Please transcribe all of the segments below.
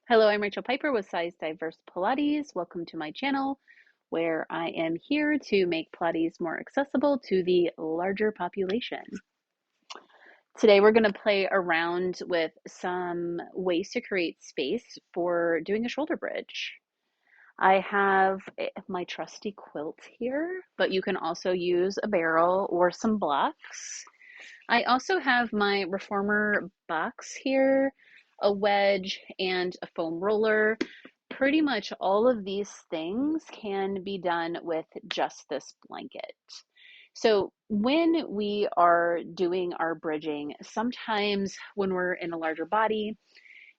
Hello, I'm Rachel Piper with Size Diverse Pilates. Welcome to my channel where I am here to make Pilates more accessible to the larger population. Today we're going to play around with some ways to create space for doing a shoulder bridge. I have my trusty quilt here, but you can also use a barrel or some blocks. I also have my reformer box here, a wedge, and a foam roller. Pretty much all of these things can be done with just this blanket. So when we are doing our bridging, sometimes when we're in a larger body,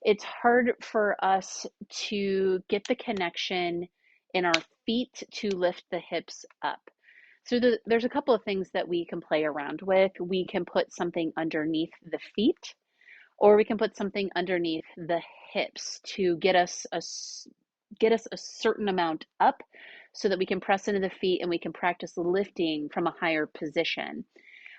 it's hard for us to get the connection in our feet to lift the hips up. So there's a couple of things that we can play around with. We can put something underneath the feet, or we can put something underneath the hips to get us a certain amount up so that we can press into the feet and we can practice lifting from a higher position.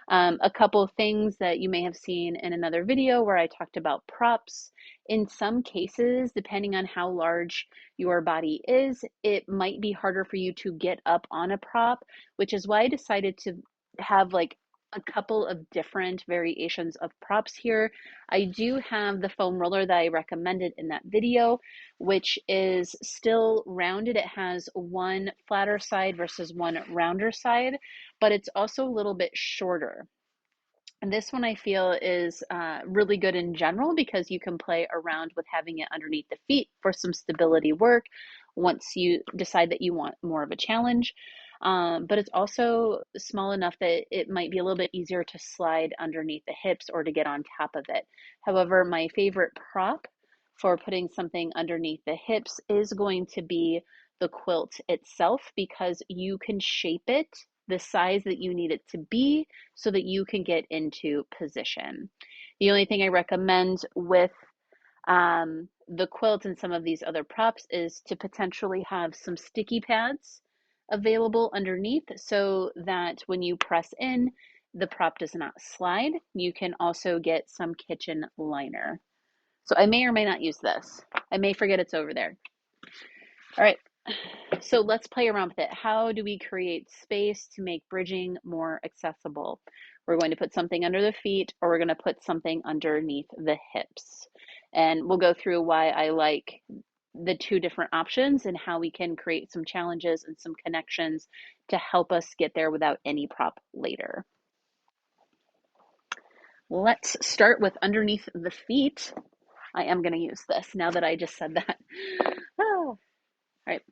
A couple of things that you may have seen in another video where I talked about props. In some cases, depending on how large your body is, it might be harder for you to get up on a prop, which is why I decided to have like a couple of different variations of props here. I do have the foam roller that I recommended in that video, which is still rounded. It has one flatter side versus one rounder side, but it's also a little bit shorter. And this one I feel is really good in general because you can play around with having it underneath the feet for some stability work once you decide that you want more of a challenge. But it's also small enough that it might be a little bit easier to slide underneath the hips or to get on top of it. However, my favorite prop for putting something underneath the hips is going to be the quilt itself because you can shape it the size that you need it to be so that you can get into position. The only thing I recommend with the quilt and some of these other props is to potentially have some sticky pads available underneath so that when you press in, the prop does not slide. You can also get some kitchen liner. So I may or may not use this. I may forget it's over there. All right, so let's play around with it. How do we create space to make bridging more accessible? We're going to put something under the feet or we're going to put something underneath the hips. And we'll go through why I like the two different options and how we can create some challenges and some connections to help us get there without any prop later. Let's start with underneath the feet. I am going to use this now that I just said that. Oh, all right.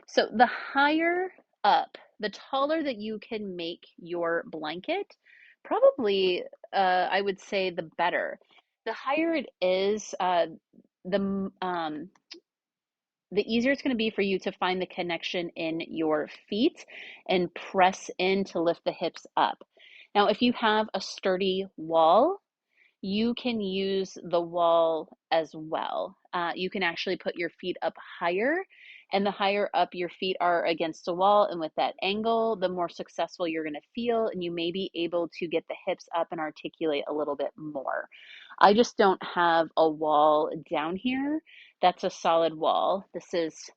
So the higher up, the taller that you can make your blanket, probably I would say the better. The higher it is, the um, the easier it's going to be for you to find the connection in your feet and press in to lift the hips up. Now, if you have a sturdy wall, you can use the wall as well. You can actually put your feet up higher, and the higher up your feet are against the wall, and with that angle, the more successful you're going to feel, and you may be able to get the hips up and articulate a little bit more. I just don't have a wall down here. That's a solid wall. This is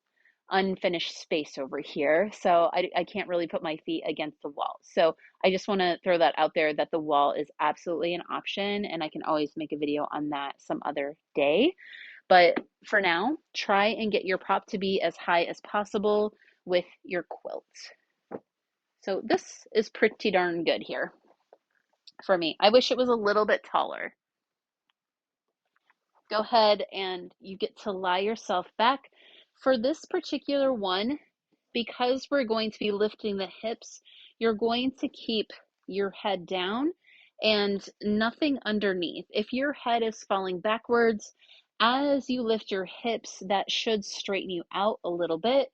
unfinished space over here, so I can't really put my feet against the wall. So I just want to throw that out there that the wall is absolutely an option, and I can always make a video on that some other day. But for now, try and get your prop to be as high as possible with your quilt. So this is pretty darn good here for me. I wish it was a little bit taller. Go ahead and you get to lie yourself back. For this particular one, because we're going to be lifting the hips, you're going to keep your head down and nothing underneath. If your head is falling backwards, as you lift your hips, that should straighten you out a little bit.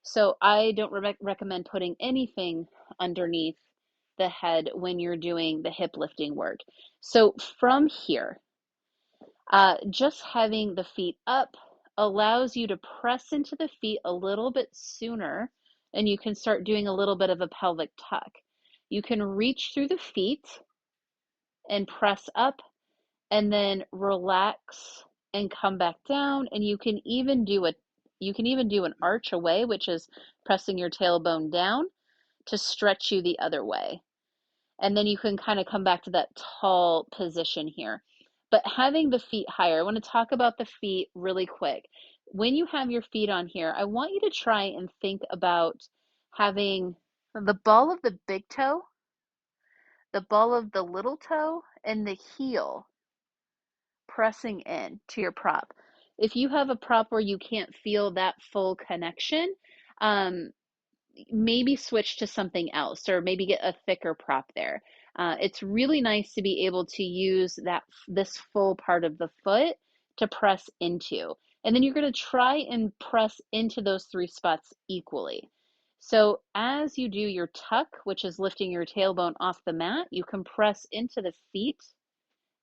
So I don't recommend putting anything underneath the head when you're doing the hip lifting work. So from here, just having the feet up allows you to press into the feet a little bit sooner, and you can start doing a little bit of a pelvic tuck. You can reach through the feet and press up, and then relax and come back down. And you can even do an arch away, which is pressing your tailbone down to stretch you the other way. And then you can kind of come back to that tall position here. But having the feet higher, I want to talk about the feet really quick. When you have your feet on here, I want you to try and think about having the ball of the big toe, the ball of the little toe, and the heel pressing in to your prop. If you have a prop where you can't feel that full connection, um, maybe switch to something else or maybe get a thicker prop there. It's really nice to be able to use this full part of the foot to press into. And then you're going to try and press into those three spots equally. So as you do your tuck, which is lifting your tailbone off the mat, you can press into the feet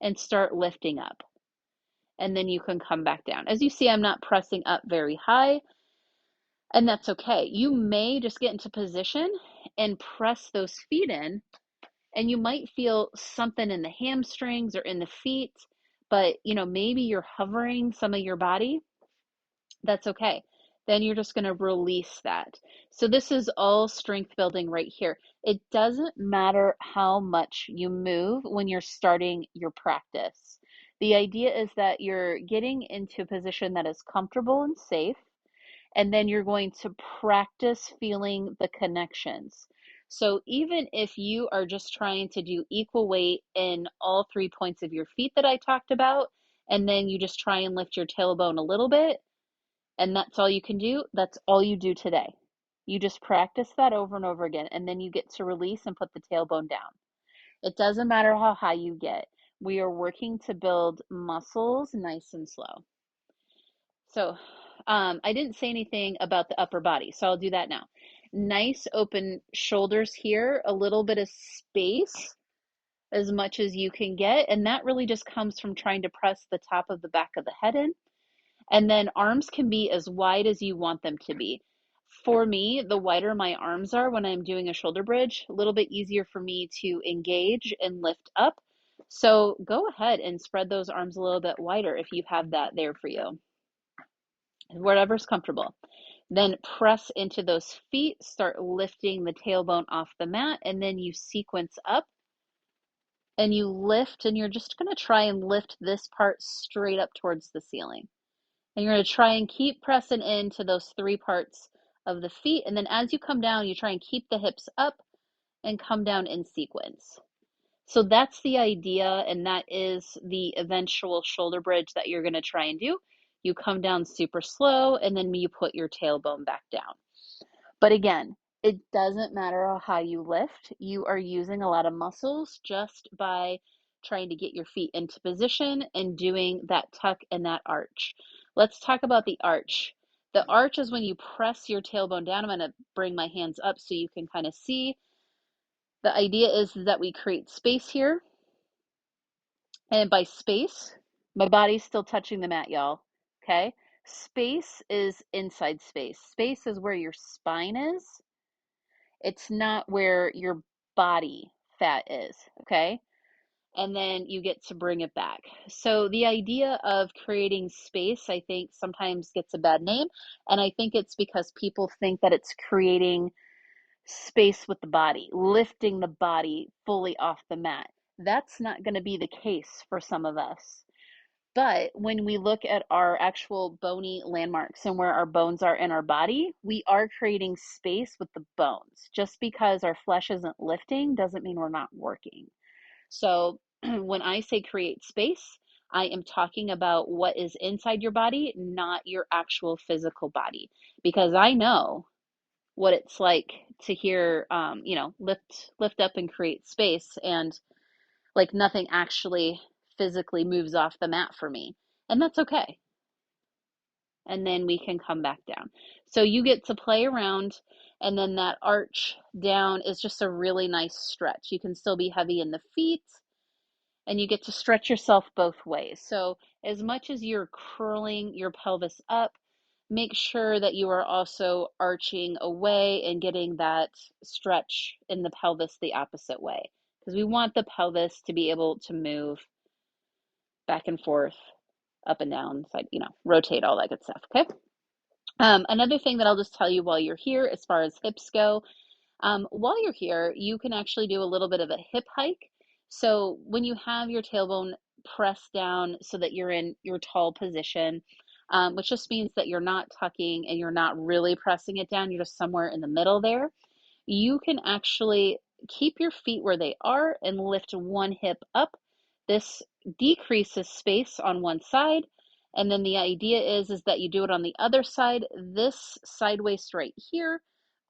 and start lifting up. And then you can come back down. As you see, I'm not pressing up very high. And that's okay. You may just get into position and press those feet in, and you might feel something in the hamstrings or in the feet, but maybe you're hovering some of your body. That's okay. Then you're just going to release that. So this is all strength building right here. It doesn't matter how much you move when you're starting your practice. The idea is that you're getting into a position that is comfortable and safe, and then you're going to practice feeling the connections. So even if you are just trying to do equal weight in all 3 points of your feet that I talked about, and then you just try and lift your tailbone a little bit, and that's all you can do, that's all you do today. You just practice that over and over again, and then you get to release and put the tailbone down. It doesn't matter how high you get. We are working to build muscles nice and slow. So I didn't say anything about the upper body, so I'll do that now. Nice open shoulders here, a little bit of space as much as you can get, and that really just comes from trying to press the top of the back of the head in. And then arms can be as wide as you want them to be. For me, the wider my arms are when I'm doing a shoulder bridge, a little bit easier for me to engage and lift up. So go ahead and spread those arms a little bit wider if you have that there for you, whatever's comfortable. Then press into those feet, start lifting the tailbone off the mat, and then you sequence up and you lift, and you're just going to try and lift this part straight up towards the ceiling. And you're going to try and keep pressing into those 3 parts of the feet. And then as you come down, you try and keep the hips up and come down in sequence. So that's the idea, and that is the eventual shoulder bridge that you're going to try and do. You come down super slow, and then you put your tailbone back down. But again, it doesn't matter how high you lift. You are using a lot of muscles just by trying to get your feet into position and doing that tuck and that arch. Let's talk about the arch. The arch is when you press your tailbone down. I'm going to bring my hands up so you can kind of see. The idea is that we create space here. And by space, my body's still touching the mat, y'all. Okay? Space is inside space. Space is where your spine is. It's not where your body fat is, okay? And then you get to bring it back. So the idea of creating space, I think, sometimes gets a bad name. And I think it's because people think that it's creating space with the body, lifting the body fully off the mat. That's not going to be the case for some of us. But when we look at our actual bony landmarks and where our bones are in our body, we are creating space with the bones. Just because our flesh isn't lifting doesn't mean we're not working. So when I say create space, I am talking about what is inside your body, not your actual physical body. Because I know what it's like to hear, lift up and create space, and like nothing actually physically moves off the mat for me. And that's okay. And then we can come back down. So you get to play around, and then that arch down is just a really nice stretch. You can still be heavy in the feet, and you get to stretch yourself both ways. So as much as you're curling your pelvis up, make sure that you are also arching away and getting that stretch in the pelvis the opposite way, because we want the pelvis to be able to move back and forth up and down, side, rotate, all that good stuff. Okay. Another thing that I'll just tell you while you're here, as far as hips go, while you're here, you can actually do a little bit of a hip hike. So when you have your tailbone pressed down so that you're in your tall position, which just means that you're not tucking and you're not really pressing it down, you're just somewhere in the middle there, you can actually keep your feet where they are and lift one hip up. This decreases space on one side. And then the idea is that you do it on the other side. This side waist right here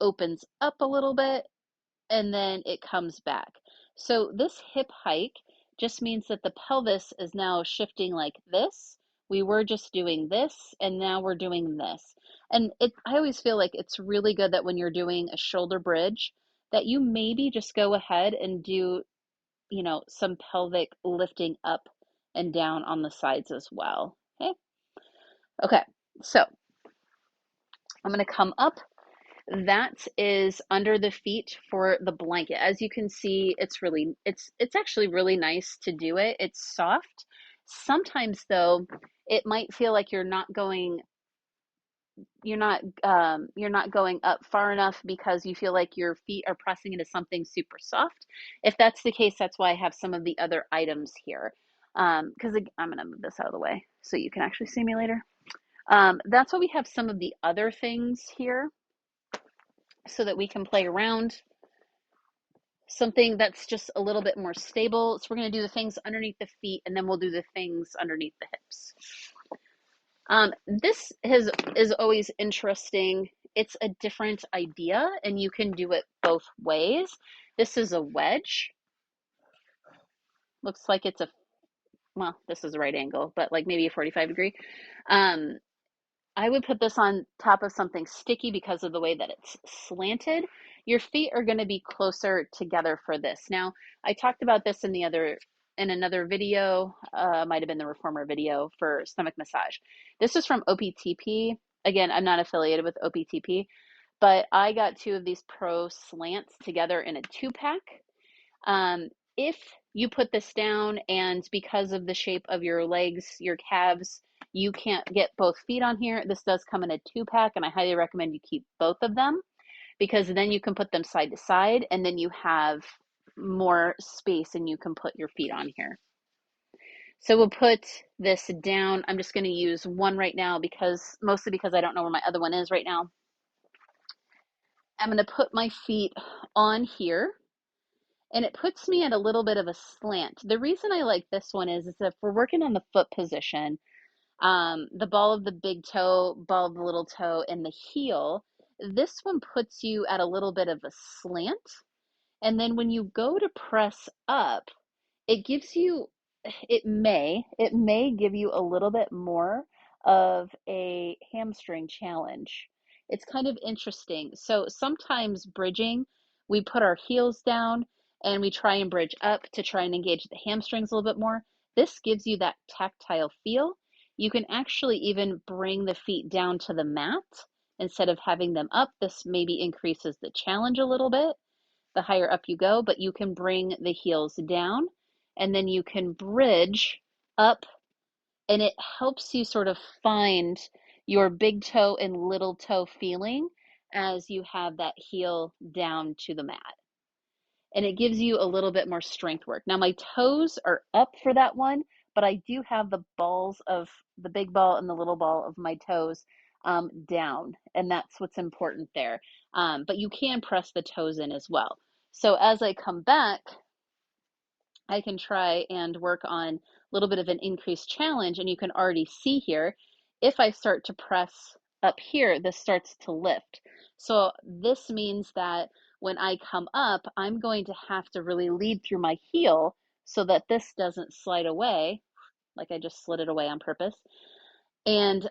opens up a little bit and then it comes back. So this hip hike just means that the pelvis is now shifting like this. We were just doing this and now we're doing this. And I always feel like it's really good that when you're doing a shoulder bridge, that you maybe just go ahead and do, some pelvic lifting up and down on the sides as well. Okay. Okay. So I'm going to come up. That is under the feet for the blanket. As you can see, it's actually really nice to do it. It's soft. Sometimes though, it might feel like you're not going up far enough because you feel like your feet are pressing into something super soft. If that's the case, that's why I have some of the other items here. Because I'm gonna move this out of the way so you can actually see me later. That's why we have some of the other things here so that we can play around. Something that's just a little bit more stable. So we're going to do the things underneath the feet and then we'll do the things underneath the hips. This is always interesting. It's a different idea and you can do it both ways. This is a wedge. Looks like well, this is a right angle, but like maybe a 45 degree. I would put this on top of something sticky because of the way that it's slanted. Your feet are going to be closer together for this. Now, I talked about this in another video, might have been the reformer video for stomach massage. This is from OPTP. Again, I'm not affiliated with OPTP, but I got two of these Pro slants together in a 2-pack. If you put this down and because of the shape of your legs, your calves, you can't get both feet on here, this does come in a 2-pack and I highly recommend you keep both of them because then you can put them side to side and then you have more space and you can put your feet on here. So we'll put this down. I'm just going to use one right now mostly because I don't know where my other one is right now. I'm going to put my feet on here. And it puts me at a little bit of a slant. The reason I like this one is if we're working on the foot position, the ball of the big toe, ball of the little toe, and the heel, this one puts you at a little bit of a slant. And then when you go to press up, it gives you, it may give you a little bit more of a hamstring challenge. It's kind of interesting. So sometimes bridging, we put our heels down and we try and bridge up to try and engage the hamstrings a little bit more. This gives you that tactile feel. You can actually even bring the feet down to the mat instead of having them up. This maybe increases the challenge a little bit the higher up you go, but you can bring the heels down and then you can bridge up and it helps you sort of find your big toe and little toe feeling as you have that heel down to the mat. And it gives you a little bit more strength work. Now my toes are up for that one, but I do have the balls of the big ball and the little ball of my toes down, and that's what's important there. But you can press the toes in as well. So as I come back, I can try and work on a little bit of an increased challenge, and you can already see here, if I start to press up here, this starts to lift. So this means that when I come up, I'm going to have to really lead through my heel so that this doesn't slide away, like I just slid it away on purpose. And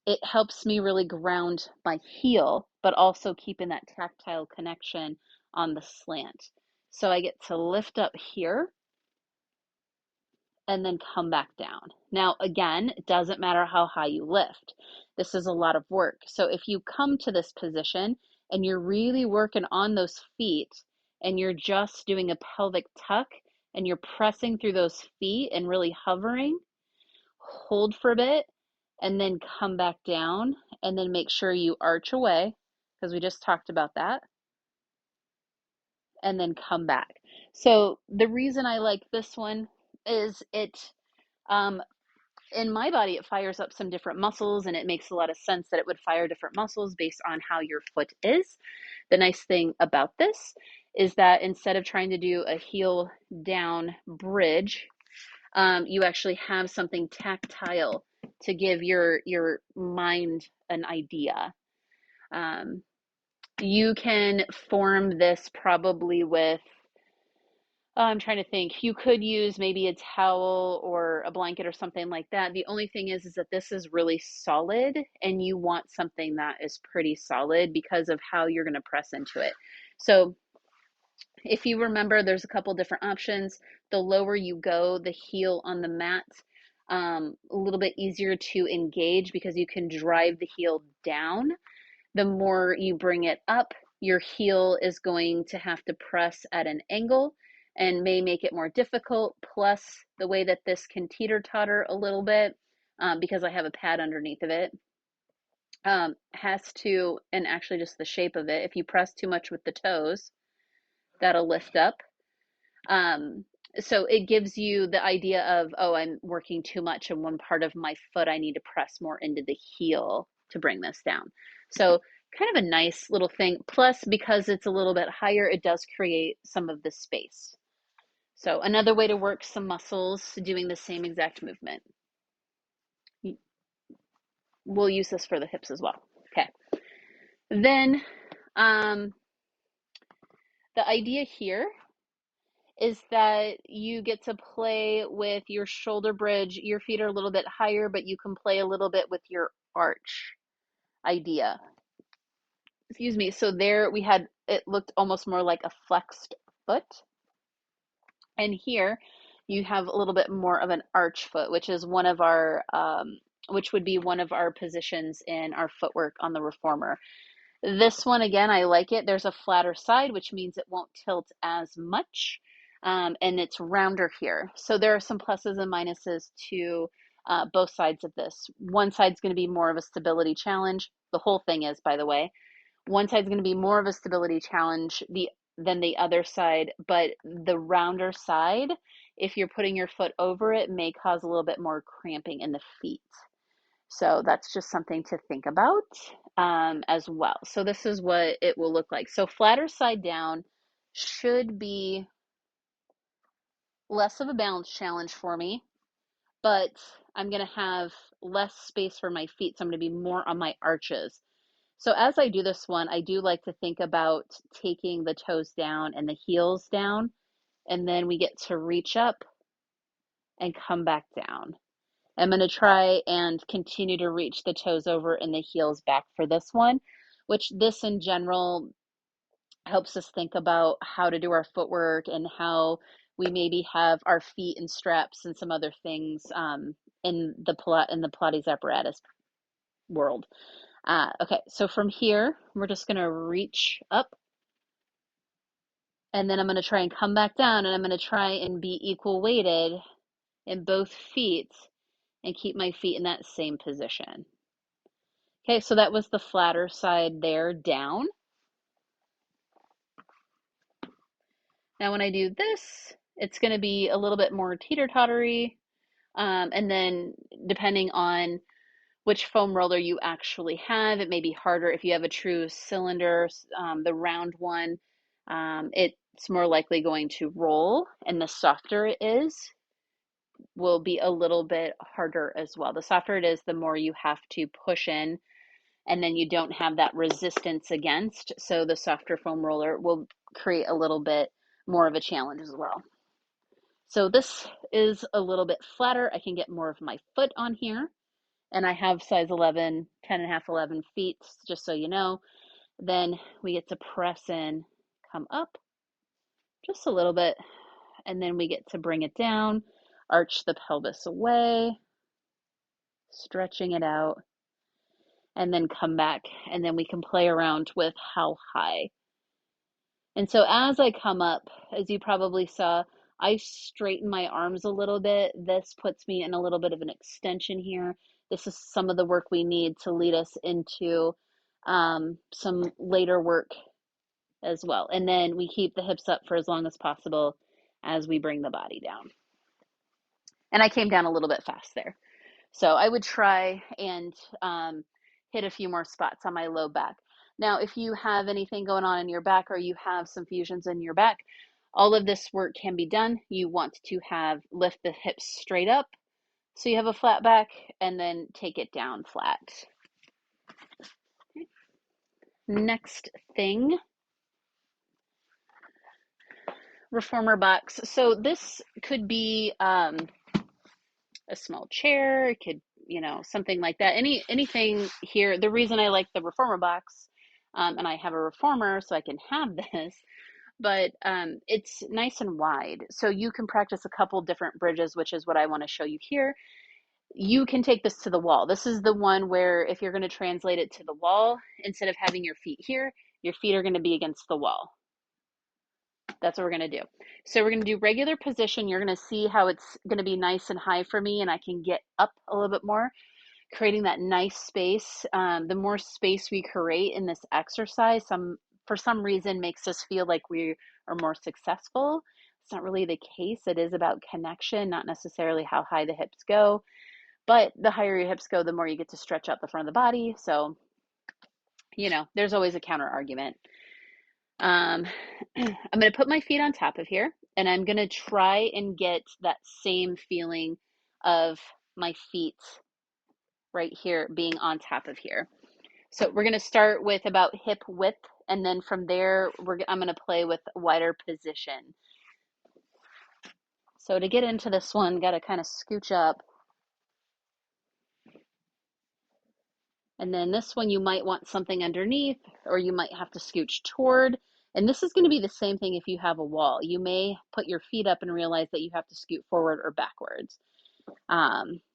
it helps me really ground my heel, but also keeping that tactile connection on the slant. So I get to lift up here and then come back down. Now, again, it doesn't matter how high you lift. This is a lot of work. So if you come to this position and you're really working on those feet and you're just doing a pelvic tuck and you're pressing through those feet and really hovering, hold for a bit, and then come back down, and then make sure you arch away, because we just talked about that, and then come back. So the reason I like this one is um, in my body, it fires up some different muscles, and it makes a lot of sense that it would fire different muscles based on how your foot is. The nice thing about this is that instead of trying to do a heel down bridge, you actually have something tactile to give your mind an idea. Um, you can form this probably with, I'm trying to think. You could use maybe a towel or a blanket or something like that. The only thing is that this is really solid, and you want something that is pretty solid because of how you're going to press into it. So if you remember, there's a couple different options. The lower you go, the heel on the mat, a little bit easier to engage because you can drive the heel down. The more you bring it up, your heel is going to have to press at an angle and may make it more difficult. Plus, the way that this can teeter-totter a little bit, because I have a pad underneath of it, has to, and actually just the shape of it, if you press too much with the toes, that'll lift up. So it gives you the idea of, oh, I'm working too much in one part of my foot. I need to press more into the heel to bring this down. So kind of a nice little thing. Plus, because it's a little bit higher, it does create some of the space. So another way to work some muscles doing the same exact movement. We'll use this for the hips as well. Okay. Then the idea here is that you get to play with your shoulder bridge. Your feet are a little bit higher, but you can play a little bit with your arch idea. Excuse me. So there we had, it looked almost more like a flexed foot. And here you have a little bit more of an arch foot, which is one of our, which would be one of our positions in our footwork on the reformer. This one, again, I like it. There's a flatter side, which means it won't tilt as much, and it's rounder here. So there are some pluses and minuses to both sides of this. One side's going to be more of a stability challenge. The whole thing is, by the way. One side's going to be more of a stability challenge than the other side, but the rounder side, if you're putting your foot over it, may cause a little bit more cramping in the feet. So that's just something to think about as well. So this is what it will look like. So flatter side down should be less of a balance challenge for me, but I'm going to have less space for my feet. So I'm going to be more on my arches. So as I do this one, I do like to think about taking the toes down and the heels down, and then we get to reach up and come back down. I'm going to try and continue to reach the toes over and the heels back for this one, which this in general helps us think about how to do our footwork and how we maybe have our feet in straps and some other things in the Pilates apparatus world. Okay, so from here, we're just going to reach up, and then I'm going to try and come back down, and I'm going to try and be equal weighted in both feet and keep my feet in that same position. Okay, so that was the flatter side there down. Now when I do this, it's going to be a little bit more teeter-tottery, and then depending on which foam roller you actually have, it may be harder. If you have a true cylinder, the round one, it's more likely going to roll, and the softer it is, will be a little bit harder as well. The softer it is, the more you have to push in, and then you don't have that resistance against. So the softer foam roller will create a little bit more of a challenge as well. So this is a little bit flatter. I can get more of my foot on here. And I have size 11, 10 and a half, 11 feet, just so you know. Then we get to press in, come up just a little bit, and then we get to bring it down, arch the pelvis away, stretching it out, and then come back, and then we can play around with how high. And so as I come up, as you probably saw, I straighten my arms a little bit. This puts me in a little bit of an extension here. This is some of the work we need to lead us into some later work as well. And then we keep the hips up for as long as possible as we bring the body down. And I came down a little bit fast there. So I would try and hit a few more spots on my low back. Now, if you have anything going on in your back or you have some fusions in your back, all of this work can be done. You want to lift the hips straight up so you have a flat back, and then take it down flat. Next thing, reformer box. So this could be a small chair. It could, something like that. Anything here. The reason I like the reformer box, and I have a reformer so I can have this, but it's nice and wide. So you can practice a couple different bridges, which is what I want to show you here. You can take this to the wall. This is the one where if you're going to translate it to the wall, instead of having your feet here, your feet are going to be against the wall. That's what we're going to do. So we're going to do regular position. You're going to see how it's going to be nice and high for me, and I can get up a little bit more, creating that nice space. The more space we create in this exercise, for some reason makes us feel like we are more successful. It's not really the case. It is about connection, not necessarily how high the hips go. But the higher your hips go, the more you get to stretch out the front of the body. So, there's always a counter argument. I'm going to put my feet on top of here, and I'm going to try and get that same feeling of my feet right here being on top of here. So we're going to start with about hip width, and then from there, I'm going to play with wider position. So to get into this one, got to kind of scooch up. And then this one, you might want something underneath, or you might have to scooch toward. And this is going to be the same thing if you have a wall. You may put your feet up and realize that you have to scoot forward or backwards.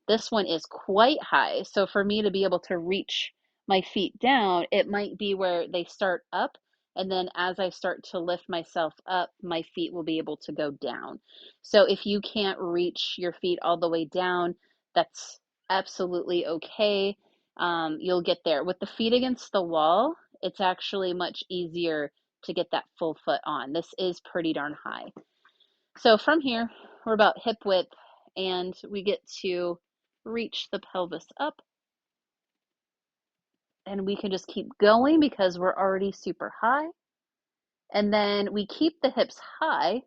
This one is quite high. So for me to be able to reach my feet down, it might be where they start up. And then as I start to lift myself up, my feet will be able to go down. So if you can't reach your feet all the way down, that's absolutely okay. You'll get there. With the feet against the wall, it's actually much easier to get that full foot on. This is pretty darn high. So from here, we're about hip width, and we get to reach the pelvis up. And we can just keep going because we're already super high. And then we keep the hips high.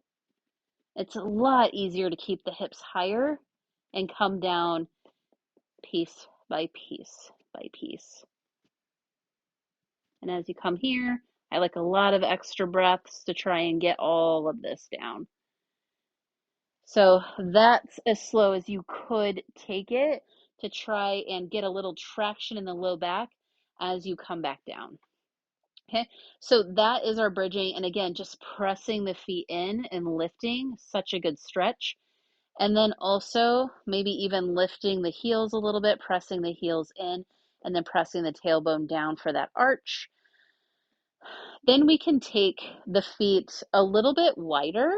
It's a lot easier to keep the hips higher and come down piece by piece by piece. And as you come here, I like a lot of extra breaths to try and get all of this down. So that's as slow as you could take it to try and get a little traction in the low back as you come back down. Okay, so that is our bridging. And again, just pressing the feet in and lifting, such a good stretch. And then also maybe even lifting the heels a little bit, pressing the heels in, and then pressing the tailbone down for that arch. Then we can take the feet a little bit wider,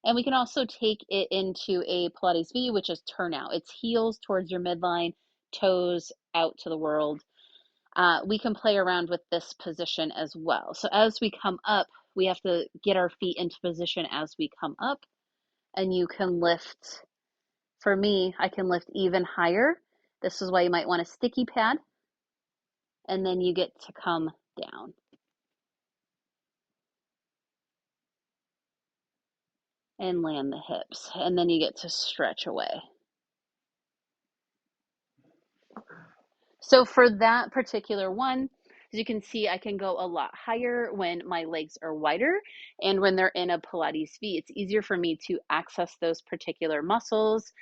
and we can also take it into a Pilates V, which is turnout. It's heels towards your midline, toes out to the world. We can play around with this position as well. So as we come up, we have to get our feet into position as we come up, and you can lift. For me, I can lift even higher. This is why you might want a sticky pad, and then you get to come down. And land the hips, and then you get to stretch away. So for that particular one, as you can see, I can go a lot higher when my legs are wider, and when they're in a Pilates V, it's easier for me to access those particular muscles.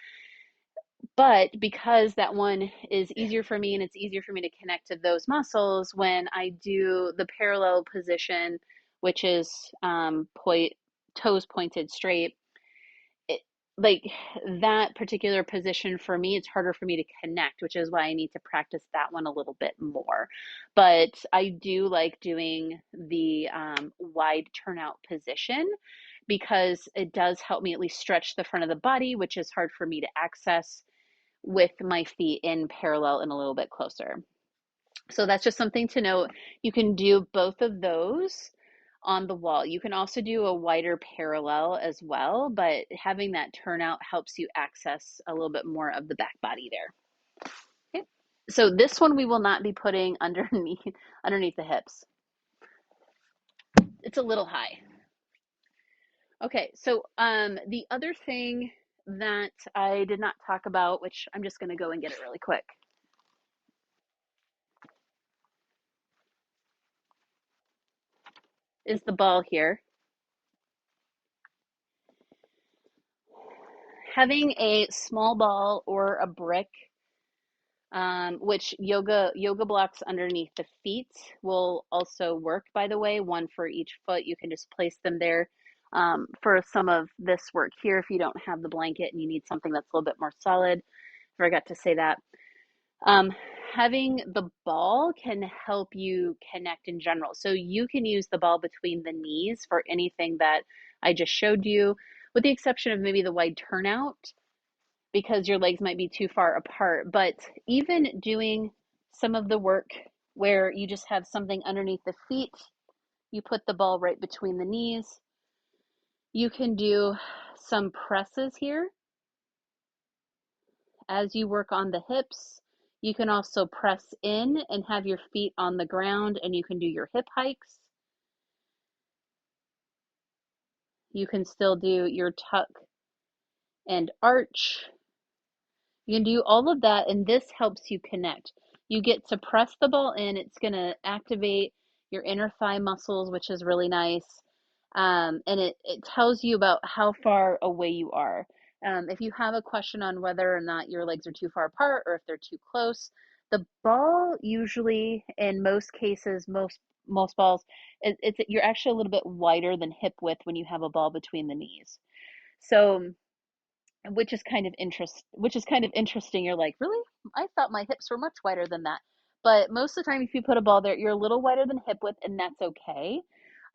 But because that one is easier for me and it's easier for me to connect to those muscles, when I do the parallel position, which is toes pointed straight, like that particular position for me, it's harder for me to connect, which is why I need to practice that one a little bit more. But I do like doing the wide turnout position because it does help me at least stretch the front of the body, which is hard for me to access with my feet in parallel and a little bit closer. So that's just something to note. You can do both of those on the wall. You can also do a wider parallel as well, but having that turnout helps you access a little bit more of the back body there. Okay. So this one we will not be putting underneath the hips. It's a little high. Okay, so the other thing that I did not talk about, which I'm just going to go and get it really quick, is the ball here. Having a small ball or a brick, which yoga blocks underneath the feet will also work, by the way, one for each foot. You can just place them there. For some of this work here, if you don't have the blanket and you need something that's a little bit more solid, I forgot to say that. Um, Having the ball can help you connect in general. So you can use the ball between the knees for anything that I just showed you, with the exception of maybe the wide turnout, because your legs might be too far apart. But even doing some of the work where you just have something underneath the feet, you put the ball right between the knees. You can do some presses here as you work on the hips. You can also press in and have your feet on the ground, and you can do your hip hikes. You can still do your tuck and arch. You can do all of that, and this helps you connect. You get to press the ball in. It's going to activate your inner thigh muscles, which is really nice. And it tells you about how far away you are. If you have a question on whether or not your legs are too far apart or if they're too close, the ball usually, in most cases, most balls, you're actually a little bit wider than hip width when you have a ball between the knees. So which is kind of interesting. You're like, really? I thought my hips were much wider than that. But most of the time, if you put a ball there, you're a little wider than hip width, and that's okay.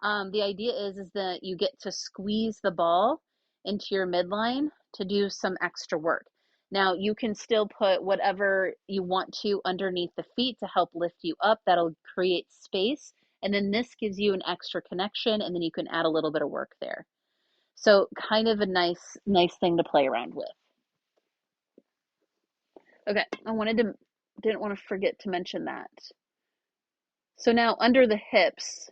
The idea is that you get to squeeze the ball into your midline to do some extra work. Now, you can still put whatever you want to underneath the feet to help lift you up. That'll create space. And then this gives you an extra connection, and then you can add a little bit of work there. So kind of a nice thing to play around with. Okay, didn't want to forget to mention that. So now under the hips,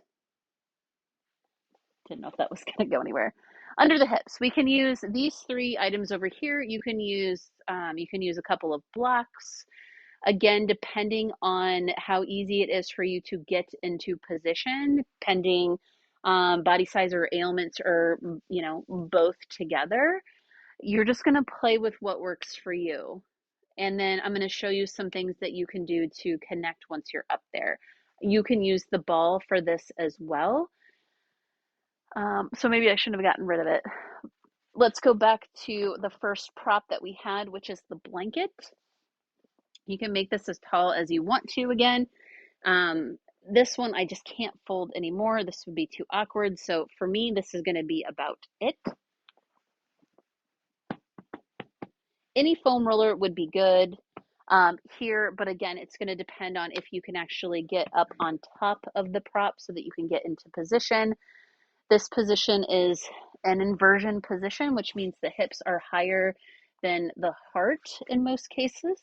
didn't know if that was going to go anywhere. Under the hips, we can use these three items over here. You can use a couple of blocks. Again, depending on how easy it is for you to get into position, pending body size or ailments, or both together. You're just going to play with what works for you. And then I'm going to show you some things that you can do to connect once you're up there. You can use the ball for this as well. So maybe I shouldn't have gotten rid of it. Let's go back to the first prop that we had, which is the blanket. You can make this as tall as you want to again. This one I just can't fold anymore. This would be too awkward. So for me, this is going to be about it. Any foam roller would be good here, but again, it's going to depend on if you can actually get up on top of the prop so that you can get into position. This position is an inversion position, which means the hips are higher than the heart in most cases.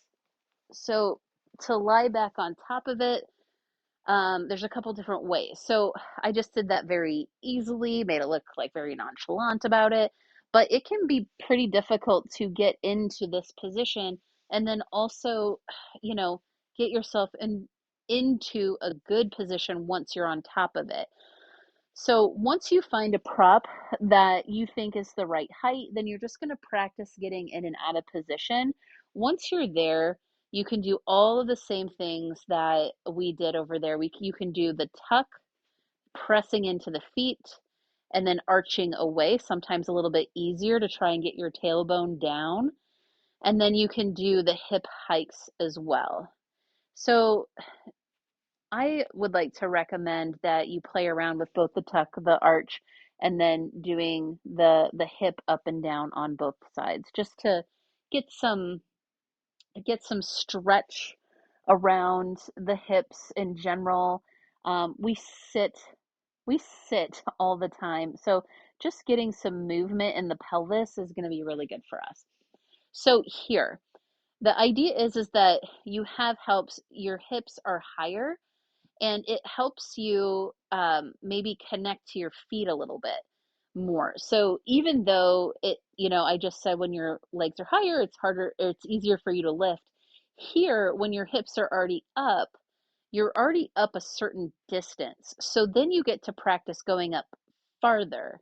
So to lie back on top of it, there's a couple different ways. So I just did that very easily, made it look like very nonchalant about it, but it can be pretty difficult to get into this position and then also, get yourself into a good position once you're on top of it. So once you find a prop that you think is the right height, then you're just going to practice getting in and out of position. Once you're there, you can do all of the same things that we did over there. You can do the tuck, pressing into the feet, and then arching away, sometimes a little bit easier to try and get your tailbone down. And then you can do the hip hikes as well. So I would like to recommend that you play around with both the tuck, the arch, and then doing the hip up and down on both sides, just to get some get some stretch around the hips in general. We sit we sit all the time, so just getting some movement in the pelvis is going to be really good for us. So here, the idea is that you have helps, your hips are higher, and it helps you maybe connect to your feet a little bit more. So even though I just said when your legs are higher, it's harder, it's easier for you to lift. Here, when your hips are already up, you're already up a certain distance. So then you get to practice going up farther,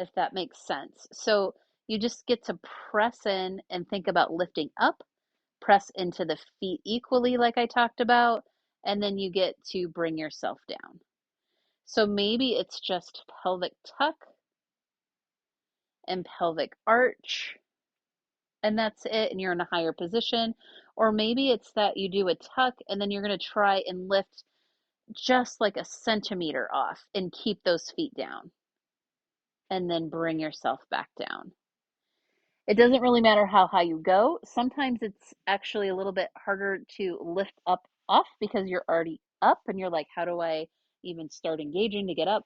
if that makes sense. So you just get to press in and think about lifting up, press into the feet equally, like I talked about, and then you get to bring yourself down. So maybe it's just pelvic tuck and pelvic arch, and that's it, and you're in a higher position. Or maybe it's that you do a tuck and then you're going to try and lift just like a centimeter off and keep those feet down, and then bring yourself back down. It doesn't really matter how high you go. Sometimes it's actually a little bit harder to lift up off because you're already up and you're like, how do I even start engaging to get up?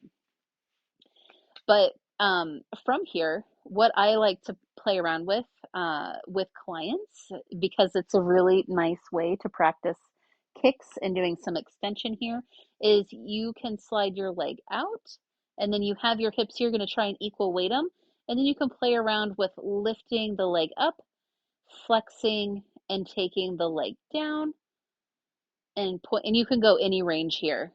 But from here, what I like to play around with clients, because it's a really nice way to practice kicks and doing some extension here, is you can slide your leg out, and then you have your hips here, you're going to try and equal weight them, and then you can play around with lifting the leg up, flexing, and taking the leg down, and and you can go any range here.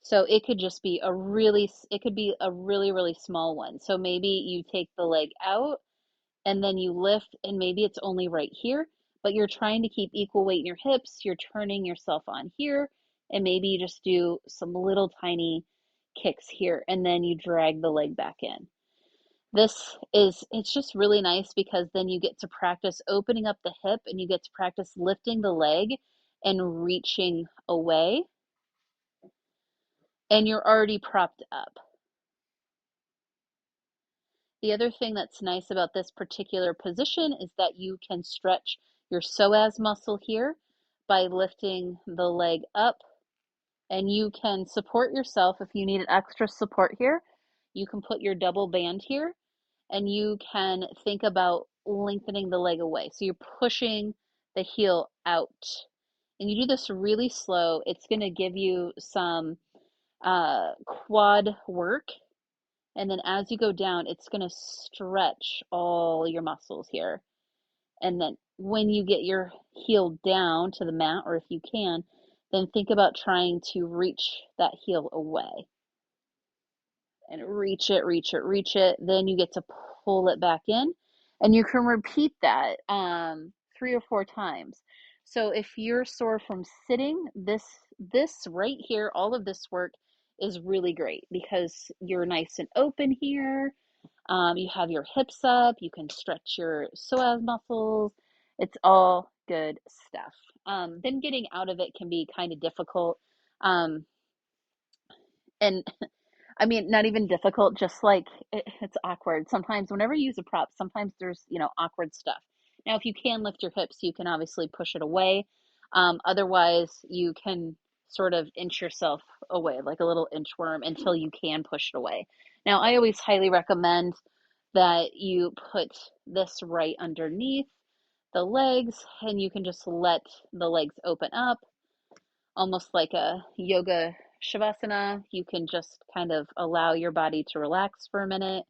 So it could just be it could be a really, really small one. So maybe you take the leg out and then you lift, and maybe it's only right here, but you're trying to keep equal weight in your hips. You're turning yourself on here, and maybe you just do some little tiny kicks here, and then you drag the leg back in. It's just really nice because then you get to practice opening up the hip, and you get to practice lifting the leg and reaching away, and you're already propped up. The other thing that's nice about this particular position is that you can stretch your psoas muscle here by lifting the leg up, and you can support yourself if you need an extra support here. You can put your double band here, and you can think about lengthening the leg away. So you're pushing the heel out, and you do this really slow. It's going to give you some quad work, and then as you go down, it's going to stretch all your muscles here. And then when you get your heel down to the mat, or if you can, then think about trying to reach that heel away. And reach it, reach it, reach it. Then you get to pull it back in. And you can repeat that 3 or 4 times. So if you're sore from sitting, this right here, all of this work is really great because you're nice and open here. You have your hips up, you can stretch your psoas muscles. It's all good stuff. Then getting out of it can be kind of difficult. Um, and I mean, not even difficult, just like it's awkward. Sometimes, whenever you use a prop, sometimes there's, awkward stuff. Now, if you can lift your hips, you can obviously push it away. Otherwise, you can sort of inch yourself away, like a little inchworm, until you can push it away. Now, I always highly recommend that you put this right underneath the legs, and you can just let the legs open up, almost like a yoga shavasana. You can just kind of allow your body to relax for a minute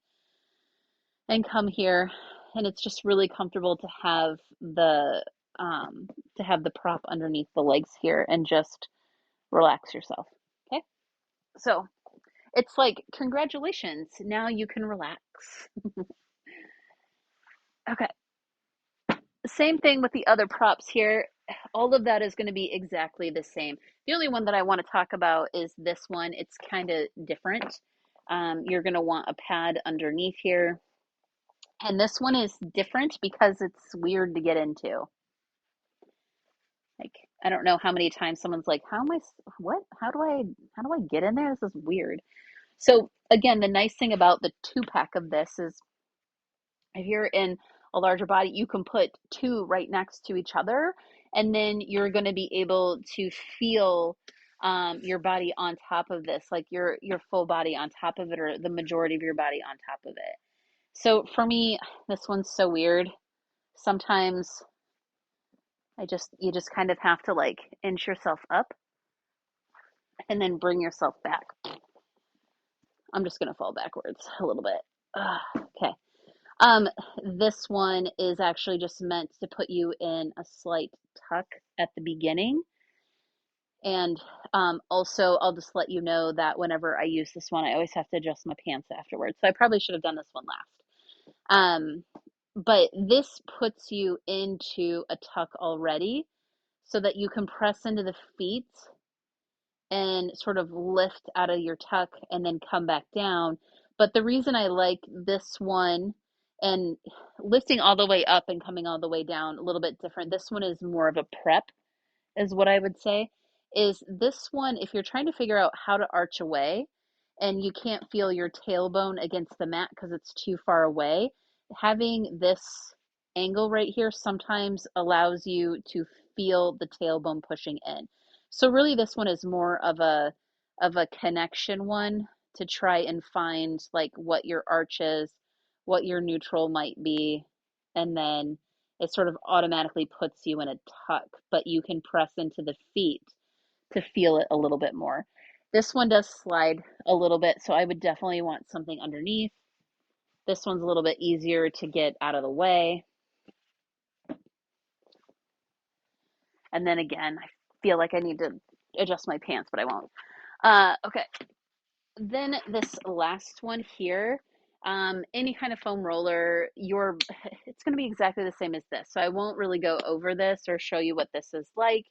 and come here. And it's just really comfortable to have the prop underneath the legs here and just relax yourself. Okay. So it's like, congratulations, now you can relax. Okay. Same thing with the other props here. All of that is going to be exactly the same. The only one that I want to talk about is this one. It's kind of different. You're going to want a pad underneath here. And this one is different because it's weird to get into. Like, I don't know how many times someone's like, what? How do I get in there? This is weird. So again, the nice thing about the 2 pack of this is if you're in a larger body, you can put two right next to each other, and then you're going to be able to feel your body on top of this, like your full body on top of it, or the majority of your body on top of it. So for me, this one's so weird. Sometimes you just kind of have to like inch yourself up and then bring yourself back. I'm just gonna fall backwards a little bit. Okay. Um, this one is actually just meant to put you in a slight tuck at the beginning. And also, I'll just let you know that whenever I use this one, I always have to adjust my pants afterwards. So I probably should have done this one last. But this puts you into a tuck already so that you can press into the feet and sort of lift out of your tuck and then come back down. But the reason I like this one and lifting all the way up and coming all the way down a little bit different, this one is more of a prep, is what I would say. Is this one, if you're trying to figure out how to arch away and you can't feel your tailbone against the mat because it's too far away, having this angle right here sometimes allows you to feel the tailbone pushing in. So really this one is more of a connection one to try and find like what your arch is, what your neutral might be, and then it sort of automatically puts you in a tuck, but you can press into the feet to feel it a little bit more. This one does slide a little bit, so I would definitely want something underneath. This one's a little bit easier to get out of the way. And then again, I feel like I need to adjust my pants, but I won't. Okay. Then this last one here, any kind of foam roller, it's going to be exactly the same as this. So I won't really go over this or show you what this is like.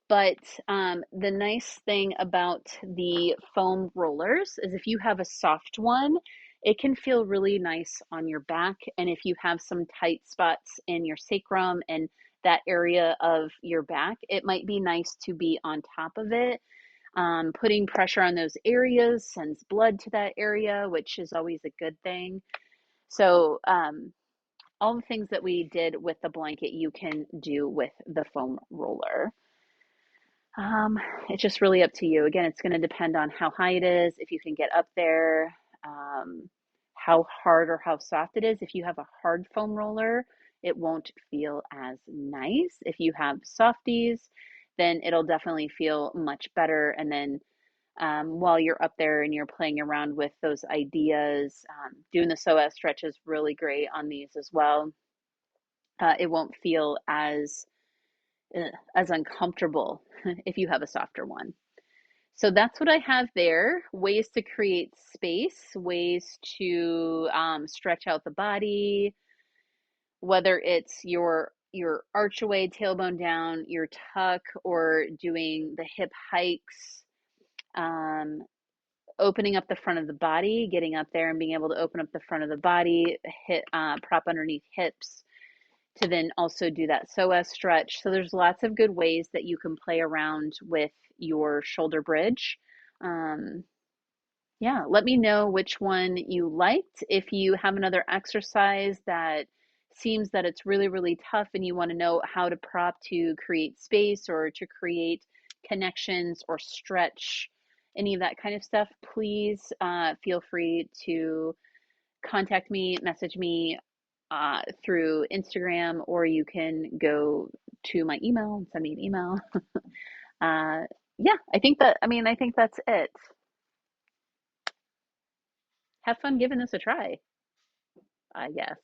But the nice thing about the foam rollers is if you have a soft one, it can feel really nice on your back. And if you have some tight spots in your sacrum and that area of your back, it might be nice to be on top of it. Putting pressure on those areas sends blood to that area, which is always a good thing. So, all the things that we did with the blanket, you can do with the foam roller. Um, it's just really up to you. Again, it's going to depend on how high it is, if you can get up there, how hard or how soft it is. If you have a hard foam roller, it won't feel as nice. If you have softies, then it'll definitely feel much better. And then while you're up there and you're playing around with those ideas, doing the psoas stretch is really great on these as well. It won't feel as uncomfortable if you have a softer one. So that's what I have there. Ways to create space, ways to stretch out the body, whether it's your archway, tailbone down, your tuck, or doing the hip hikes, um, opening up the front of the body, getting up there and being able to open up the front of the body, hit prop underneath hips, to then also do that psoas stretch. So there's lots of good ways that you can play around with your shoulder bridge. Um, yeah, let me know which one you liked. If you have another exercise that seems that it's really, really tough and you want to know how to prop to create space or to create connections or stretch any of that kind of stuff, please feel free to contact me, message me through Instagram, or you can go to my email and send me an email. uh, yeah, I think that's it. Have fun giving this a try, I guess.